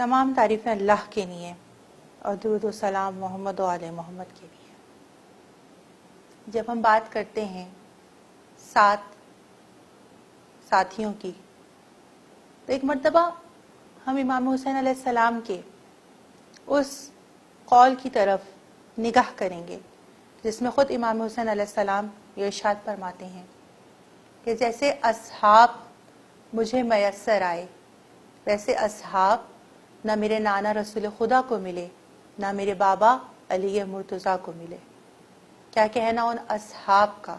تمام تعریفیں اللہ کے لیے اور درود و سلام محمد و آل محمد کے لیے۔ جب ہم بات کرتے ہیں ساتھیوں کی، تو ایک مرتبہ ہم امام حسین علیہ السلام کے اس قول کی طرف نگاہ کریں گے جس میں خود امام حسین علیہ السلام یہ ارشاد فرماتے ہیں کہ جیسے اصحاب مجھے میسر آئے ویسے اصحاب نہ میرے نانا رسول خدا کو ملے نہ میرے بابا علی مرتضیٰ کو ملے۔ کیا کہنا ان اصحاب کا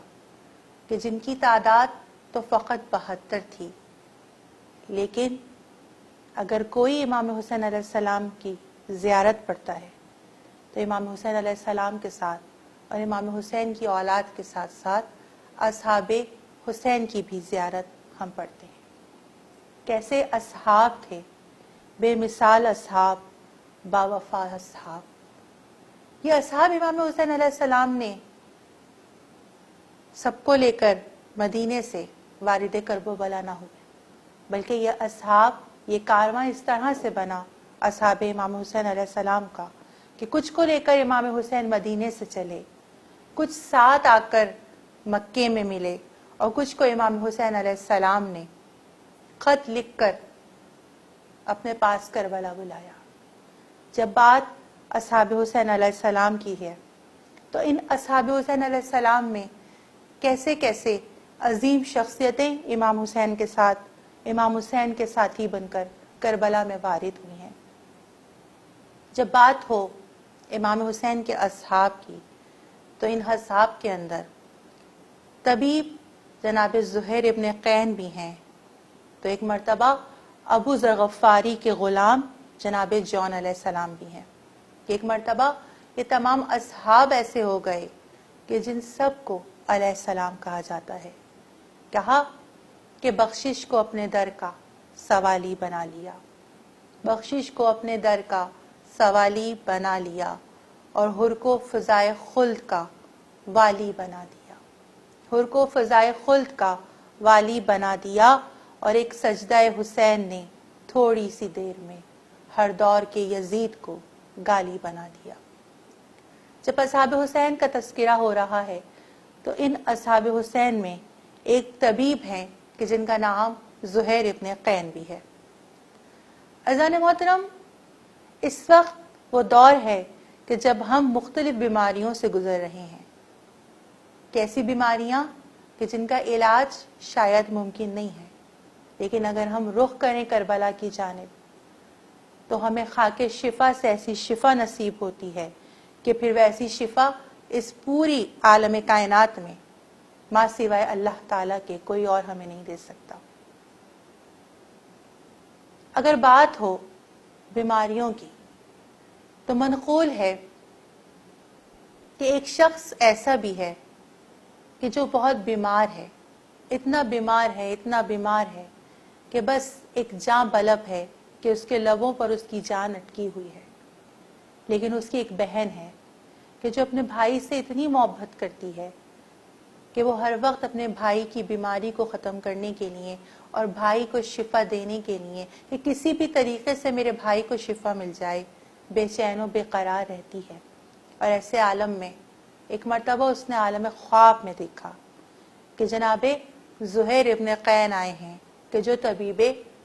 کہ جن کی تعداد تو فقط 72 تھی، لیکن اگر کوئی امام حسین علیہ السلام کی زیارت پڑھتا ہے تو امام حسین علیہ السلام کے ساتھ اور امام حسین کی اولاد کے ساتھ ساتھ اصحاب حسین کی بھی زیارت ہم پڑھتے ہیں۔ کیسے اصحاب تھے، بے مثال اصحاب، باوفا اصحاب۔ یہ اصحاب امام حسین علیہ السلام نے سب کو لے کر مدینے سے وارد کرب و بلا نہ ہوئے، بلکہ یہ اصحاب، یہ کارواں اس طرح سے بنا اصحاب امام حسین علیہ السلام کا کہ کچھ کو لے کر امام حسین مدینے سے چلے، کچھ ساتھ آ کر مکے میں ملے اور کچھ کو امام حسین علیہ السلام نے خط لکھ کر اپنے پاس کربلا بلایا۔ جب بات اصحاب حسین علیہ السلام کی ہے تو ان اصحاب حسین علیہ السلام میں کیسے کیسے عظیم شخصیتیں امام حسین کے ساتھ، امام حسین کے ساتھی بن کر کربلا میں وارد ہوئی ہیں۔ جب بات ہو امام حسین کے اصحاب کی تو ان اصحاب کے اندر طبیب جناب زہیر ابن قین بھی ہیں، تو ایک مرتبہ ابو ذر غفاری کے غلام جناب جون علیہ السلام بھی ہیں۔ ایک مرتبہ یہ تمام اصحاب ایسے ہو گئے کہ جن سب کو علیہ السلام کہا جاتا ہے۔ کہا کہ بخشش کو اپنے در کا سوالی بنا لیا، بخشش کو اپنے در کا سوالی بنا لیا اور حر کو فضائے خلد کا والی بنا دیا، حر کو فضائے خلد کا والی بنا دیا، اور ایک سجدہ حسین نے تھوڑی سی دیر میں ہر دور کے یزید کو گالی بنا دیا۔ جب اصحاب حسین کا تذکرہ ہو رہا ہے تو ان اصحاب حسین میں ایک طبیب ہیں کہ جن کا نام زہیر ابن قین بھی ہے۔ عزیزان محترم، اس وقت وہ دور ہے کہ جب ہم مختلف بیماریوں سے گزر رہے ہیں۔ کیسی بیماریاں کہ جن کا علاج شاید ممکن نہیں ہے، لیکن اگر ہم رخ کریں کربلا کی جانب تو ہمیں خاک شفا سے ایسی شفا نصیب ہوتی ہے کہ پھر ویسی شفا اس پوری عالم کائنات میں ماں سوائے اللہ تعالیٰ کے کوئی اور ہمیں نہیں دے سکتا۔ اگر بات ہو بیماریوں کی تو منقول ہے کہ ایک شخص ایسا بھی ہے کہ جو بہت بیمار ہے، اتنا بیمار ہے کہ بس ایک جاں بلب ہے کہ اس کے لبوں پر اس کی جان اٹکی ہوئی ہے، لیکن اس کی ایک بہن ہے کہ جو اپنے بھائی سے اتنی محبت کرتی ہے کہ وہ ہر وقت اپنے بھائی کی بیماری کو ختم کرنے کے لیے اور بھائی کو شفا دینے کے لیے کہ کسی بھی طریقے سے میرے بھائی کو شفا مل جائے بے چین و بے قرار رہتی ہے۔ اور ایسے عالم میں ایک مرتبہ اس نے عالم خواب میں دیکھا کہ جناب زہیر ابن قین آئے ہیں کہ جو طبیب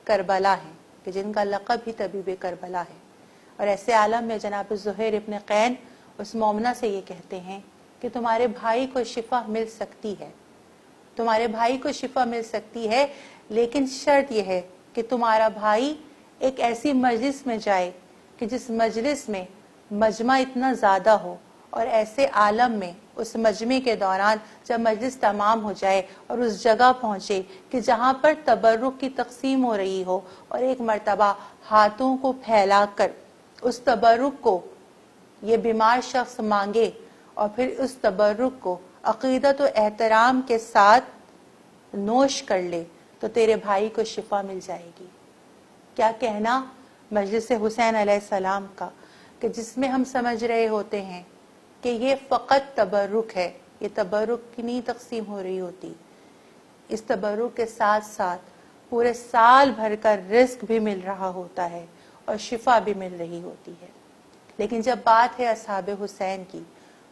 کربلا ہیں، کہ جن کا لقب ہی طبیب کربلا ہے۔ اور ایسے عالم میں جناب زہیر ابن قین اس مومنہ سے یہ کہتے ہیں کہ تمہارے بھائی کو شفا مل سکتی ہے، تمہارے بھائی کو شفا مل سکتی ہے، لیکن شرط یہ ہے کہ تمہارا بھائی ایک ایسی مجلس میں جائے کہ جس مجلس میں مجمع اتنا زیادہ ہو، اور ایسے عالم میں اس مجمع کے دوران جب مجلس تمام ہو جائے اور اس جگہ پہنچے کہ جہاں پر تبرک کی تقسیم ہو رہی ہو، اور ایک مرتبہ ہاتھوں کو پھیلا کر اس تبرک کو یہ بیمار شخص مانگے اور پھر اس تبرک کو عقیدت و احترام کے ساتھ نوش کر لے تو تیرے بھائی کو شفا مل جائے گی۔ کیا کہنا مجلس حسین علیہ السلام کا کہ جس میں ہم سمجھ رہے ہوتے ہیں کہ یہ فقط تبرک ہے، یہ تبرک کی نہیں تقسیم ہو رہی ہوتی، اس تبرک کے ساتھ ساتھ پورے سال بھر کا رزق بھی مل رہا ہوتا ہے، اور شفا بھی مل رہی ہوتی ہے۔ لیکن جب بات ہے اصحاب حسین کی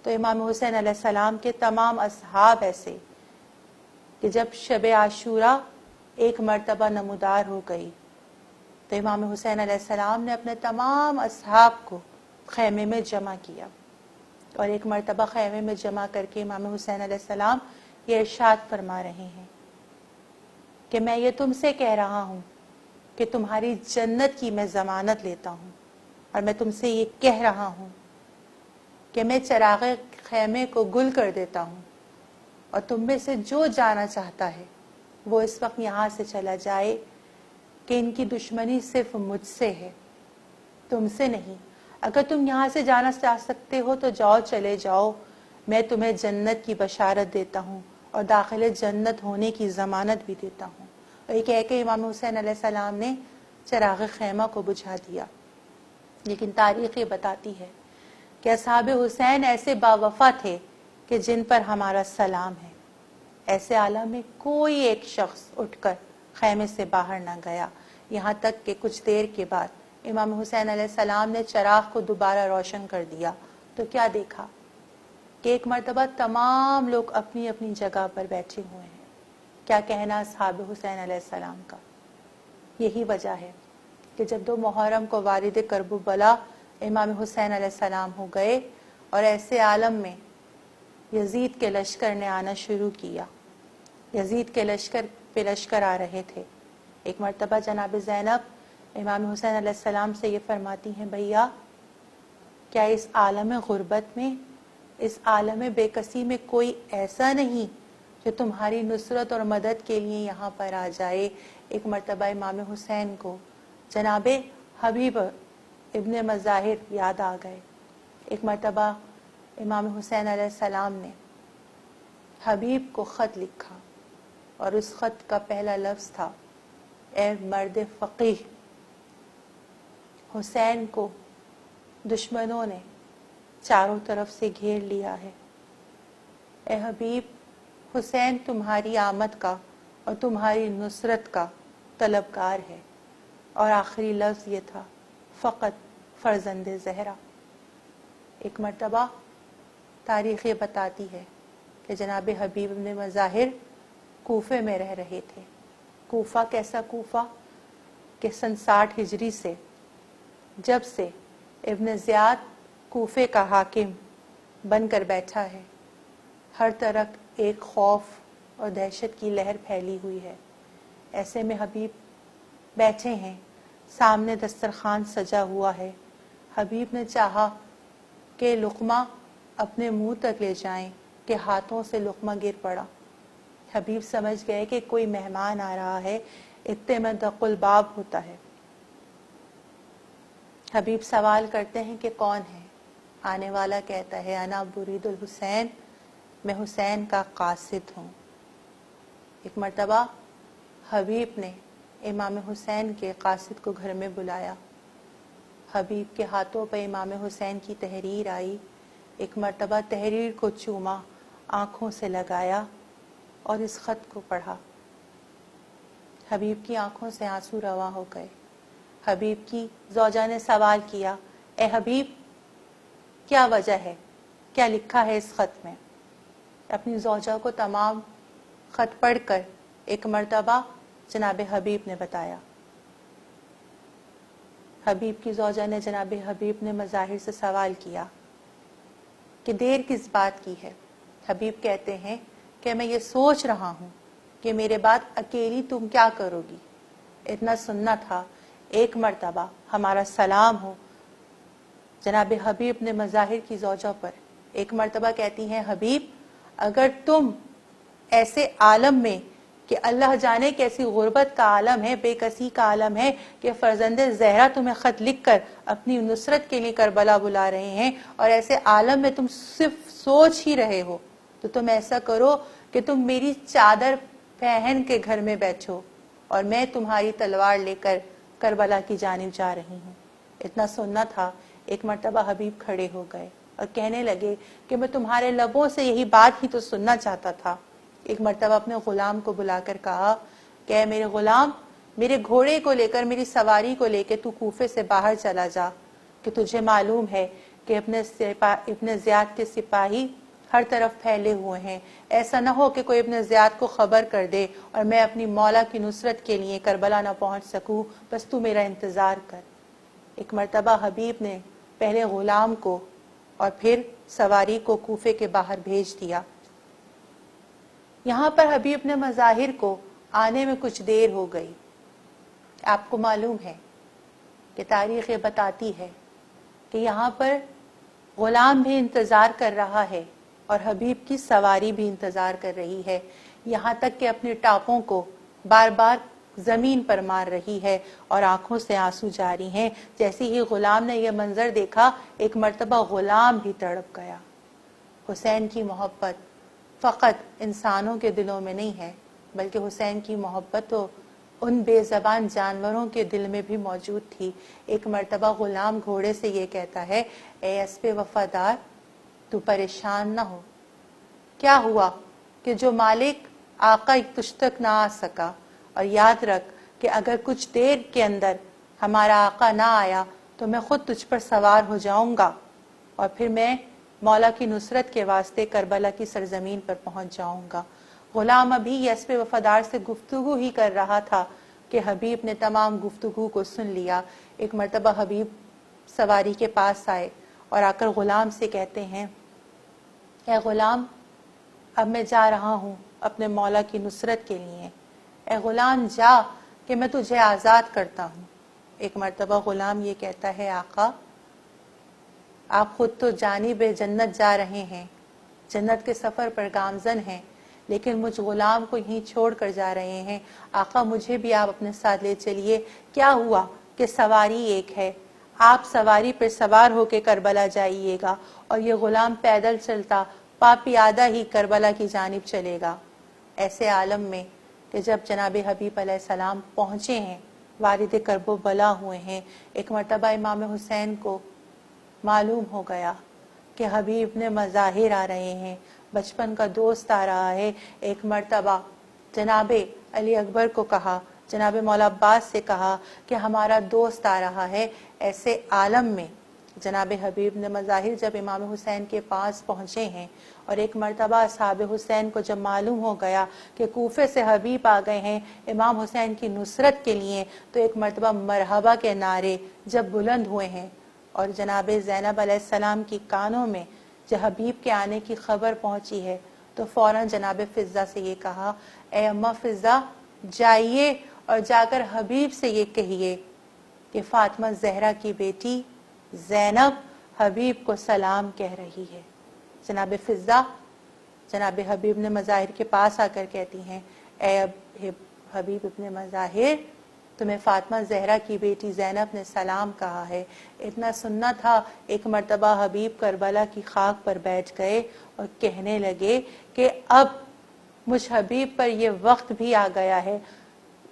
تو امام حسین علیہ السلام کے تمام اصحاب ایسے کہ جب شب عاشورہ ایک مرتبہ نمودار ہو گئی تو امام حسین علیہ السلام نے اپنے تمام اصحاب کو خیمے میں جمع کیا، اور ایک مرتبہ خیمے میں جمع کر کے امام حسین علیہ السلام یہ ارشاد فرما رہے ہیں کہ میں یہ تم سے کہہ رہا ہوں کہ تمہاری جنت کی میں ضمانت لیتا ہوں، اور میں تم سے یہ کہہ رہا ہوں کہ میں چراغ خیمے کو گل کر دیتا ہوں، اور تم میں سے جو جانا چاہتا ہے وہ اس وقت یہاں سے چلا جائے، کہ ان کی دشمنی صرف مجھ سے ہے، تم سے نہیں۔ اگر تم یہاں سے جانا چاہ سکتے ہو تو جاؤ، چلے جاؤ، میں تمہیں جنت کی بشارت دیتا ہوں اور داخل جنت ہونے کی ضمانت بھی دیتا ہوں۔ اور یہ کہہ کے امام حسین علیہ السلام نے چراغ خیمہ کو بجھا دیا۔ لیکن تاریخ یہ بتاتی ہے کہ اصحاب حسین ایسے باوفا تھے کہ جن پر ہمارا سلام ہے۔ ایسے عالم میں کوئی ایک شخص اٹھ کر خیمے سے باہر نہ گیا، یہاں تک کہ کچھ دیر کے بعد امام حسین علیہ السلام نے چراغ کو دوبارہ روشن کر دیا تو کیا دیکھا کہ ایک مرتبہ تمام لوگ اپنی اپنی جگہ پر بیٹھے ہوئے ہیں۔ کیا کہنا اصحاب حسین علیہ السلام کا۔ یہی وجہ ہے کہ جب 2 محرم کو والد کرب و بلا امام حسین علیہ السلام ہو گئے اور ایسے عالم میں یزید کے لشکر نے آنا شروع کیا، یزید کے لشکر پہ لشکر آ رہے تھے، ایک مرتبہ جناب زینب امام حسین علیہ السلام سے یہ فرماتی ہیں، بھیا کیا اس عالم غربت میں، اس عالم بے کسی میں کوئی ایسا نہیں جو تمہاری نصرت اور مدد کے لیے یہاں پر آ جائے۔ ایک مرتبہ امام حسین کو جناب حبیب ابن مظاہر یاد آ گئے۔ ایک مرتبہ امام حسین علیہ السلام نے حبیب کو خط لکھا، اور اس خط کا پہلا لفظ تھا، اے مرد فقیہ، حسین کو دشمنوں نے چاروں طرف سے گھیر لیا ہے، اے حبیب، حسین تمہاری آمد کا اور تمہاری نصرت کا طلبگار ہے۔ اور آخری لفظ یہ تھا، فقط فرزند زہرا۔ ایک مرتبہ تاریخ یہ بتاتی ہے کہ جناب حبیب ابن مظاہر کوفے میں رہ رہے تھے۔ کوفہ کیسا کوفہ کہ سن 60 ہجری سے جب سے ابن زیاد کوفے کا حاکم بن کر بیٹھا ہے، ہر طرف ایک خوف اور دہشت کی لہر پھیلی ہوئی ہے۔ ایسے میں حبیب بیٹھے ہیں، سامنے دسترخوان سجا ہوا ہے۔ حبیب نے چاہا کہ لقمہ اپنے منہ تک لے جائیں کہ ہاتھوں سے لقمہ گر پڑا۔ حبیب سمجھ گئے کہ کوئی مہمان آ رہا ہے، اتنے میں دق الباب ہوتا ہے۔ حبیب سوال کرتے ہیں کہ کون ہے؟ آنے والا کہتا ہے، انا برید الحسین، میں حسین کا قاصد ہوں۔ ایک مرتبہ حبیب نے امام حسین کے قاصد کو گھر میں بلایا، حبیب کے ہاتھوں پہ امام حسین کی تحریر آئی، ایک مرتبہ تحریر کو چوما، آنکھوں سے لگایا اور اس خط کو پڑھا۔ حبیب کی آنکھوں سے آنسو رواں ہو گئے۔ حبیب کی زوجہ نے سوال کیا، اے حبیب کیا وجہ ہے، کیا لکھا ہے اس خط میں؟ اپنی زوجہ کو تمام خط پڑھ کر ایک مرتبہ جناب حبیب نے بتایا۔ حبیب کی زوجہ نے جناب حبیب نے مظاہر سے سوال کیا کہ دیر کس بات کی ہے؟ حبیب کہتے ہیں کہ میں یہ سوچ رہا ہوں کہ میرے بعد اکیلی تم کیا کرو گی، اتنا سننا تھا ایک مرتبہ ہمارا سلام ہو۔ جناب حبیب نے مظاہر کی زوجہ پر ایک مرتبہ کہتی ہیں، حبیب اگر تم ایسے عالم میں کہ اللہ جانے کیسی غربت کا عالم ہے، بے کسی کا عالم ہے، کہ فرزند زہرا تمہیں خط لکھ کر اپنی نصرت کے لیے کربلا بلا رہے ہیں، اور ایسے عالم میں تم صرف سوچ ہی رہے ہو، تو تم ایسا کرو کہ تم میری چادر پہن کے گھر میں بیٹھو اور میں تمہاری تلوار لے کر کربلا کی جانب جا رہی ہوں۔ اتنا سننا تھا ایک مرتبہ حبیب کھڑے ہو گئے اور کہنے لگے کہ میں تمہارے لبوں سے یہی بات ہی تو سننا چاہتا تھا۔ ایک مرتبہ اپنے غلام کو بلا کر کہا کہ اے میرے غلام، میرے گھوڑے کو لے کر, میری سواری کو لے کے تو کوفے سے باہر چلا جا, کہ تجھے معلوم ہے کہ ابن زیاد کے سپاہی ہر طرف پھیلے ہوئے ہیں. ایسا نہ ہو کہ کوئی ابن زیاد کو خبر کر دے اور میں اپنی مولا کی نصرت کے لیے کربلا نہ پہنچ سکوں, بس تو میرا انتظار کر. ایک مرتبہ حبیب نے پہلے غلام کو اور پھر سواری کو کوفے کے باہر بھیج دیا. یہاں پر حبیب نے مظاہر کو آنے میں کچھ دیر ہو گئی. آپ کو معلوم ہے کہ تاریخ یہ بتاتی ہے کہ یہاں پر غلام بھی انتظار کر رہا ہے اور حبیب کی سواری بھی انتظار کر رہی ہے, یہاں تک کہ اپنے ٹاپوں کو بار بار زمین پر مار رہی ہے اور آنکھوں سے آنسو جاری ہیں. جیسے ہی غلام نے یہ منظر دیکھا, ایک مرتبہ غلام بھی تڑپ گیا. حسین کی محبت فقط انسانوں کے دلوں میں نہیں ہے, بلکہ حسین کی محبت تو ان بے زبان جانوروں کے دل میں بھی موجود تھی. ایک مرتبہ غلام گھوڑے سے یہ کہتا ہے, اے اسب وفادار, تو پریشان نہ ہو. کیا ہوا کہ جو مالک آقا تجھ تک نہ آ سکا, اور یاد رکھ کہ اگر کچھ دیر کے اندر ہمارا آقا نہ آیا تو میں خود تجھ پر سوار ہو جاؤں گا اور پھر میں مولا کی نصرت کے واسطے کربلا کی سرزمین پر پہنچ جاؤں گا. غلام ابھی اسب وفادار سے گفتگو ہی کر رہا تھا کہ حبیب نے تمام گفتگو کو سن لیا. ایک مرتبہ حبیب سواری کے پاس آئے اور آ کر غلام سے کہتے ہیں, اے غلام, اب میں جا رہا ہوں اپنے مولا کی نصرت کے لیے. اے غلام جا کہ میں تجھے آزاد کرتا ہوں. ایک مرتبہ غلام یہ کہتا ہے, آقا آپ خود تو جانب جنت جا رہے ہیں, جنت کے سفر پر گامزن ہیں, لیکن مجھ غلام کو یہیں چھوڑ کر جا رہے ہیں. آقا مجھے بھی آپ اپنے ساتھ لے چلیے. کیا ہوا کہ سواری ایک ہے, آپ سواری پر سوار ہو کے کربلا جائیے گا اور یہ غلام پیدل چلتا پیادہ ہی کربلا کی جانب چلے گا. ایسے عالم میں کہ جب جناب حبیب علیہ السلام پہنچے ہیں, والد کرب و بلا ہوئے ہیں, ایک مرتبہ امام حسین کو معلوم ہو گیا کہ حبیب نے مظاہر آ رہے ہیں, بچپن کا دوست آ رہا ہے. ایک مرتبہ جناب علی اکبر کو کہا, جناب مولا عباس سے کہا کہ ہمارا دوست آ رہا ہے. ایسے عالم میں جناب حبیب نے مظاہر جب امام حسین کے پاس پہنچے ہیں اور ایک مرتبہ اصحاب حسین کو جب معلوم ہو گیا کہ کوفے سے حبیب آ گئے ہیں امام حسین کی نصرت کے لیے, تو ایک مرتبہ مرحبا کے نعرے جب بلند ہوئے ہیں اور جناب زینب علیہ السلام کی کانوں میں جب حبیب کے آنے کی خبر پہنچی ہے تو فوراً جناب فضہ سے یہ کہا, اے اماں فضہ جائیے اور جا کر حبیب سے یہ کہیے کہ فاطمہ زہرا کی بیٹی زینب حبیب کو سلام کہہ رہی ہے. جناب فضہ جناب حبیب نے مظاہر کے پاس آ کر کہتی ہیں, اے حبیب ابن مظاہر, تمہیں فاطمہ زہرا کی بیٹی زینب نے سلام کہا ہے. اتنا سننا تھا, ایک مرتبہ حبیب کربلا کی خاک پر بیٹھ گئے اور کہنے لگے کہ اب مجھ حبیب پر یہ وقت بھی آ گیا ہے,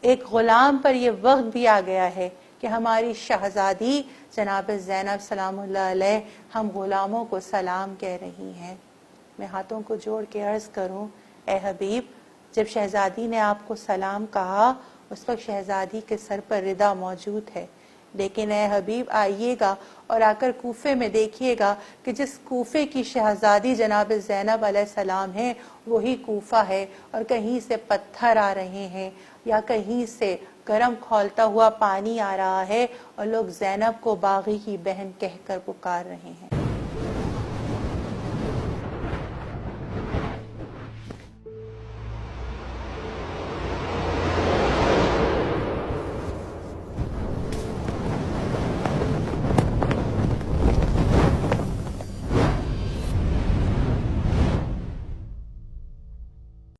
ایک غلام پر یہ وقت بھی آ گیا ہے کہ ہماری شہزادی جناب زینب سلام اللہ علیہ ہم غلاموں کو سلام کہہ رہی ہیں. میں ہاتھوں کو جوڑ کے عرض کروں, اے حبیب, جب شہزادی نے آپ کو سلام کہا اس وقت شہزادی کے سر پر ردا موجود ہے, لیکن اے حبیب آئیے گا اور آ کر کوفے میں دیکھیے گا کہ جس کوفے کی شہزادی جناب زینب علیہ السلام ہے وہی کوفہ ہے, اور کہیں سے پتھر آ رہے ہیں یا کہیں سے گرم کھولتا ہوا پانی آ رہا ہے اور لوگ زینب کو باغی کی بہن کہہ کر پکار رہے ہیں.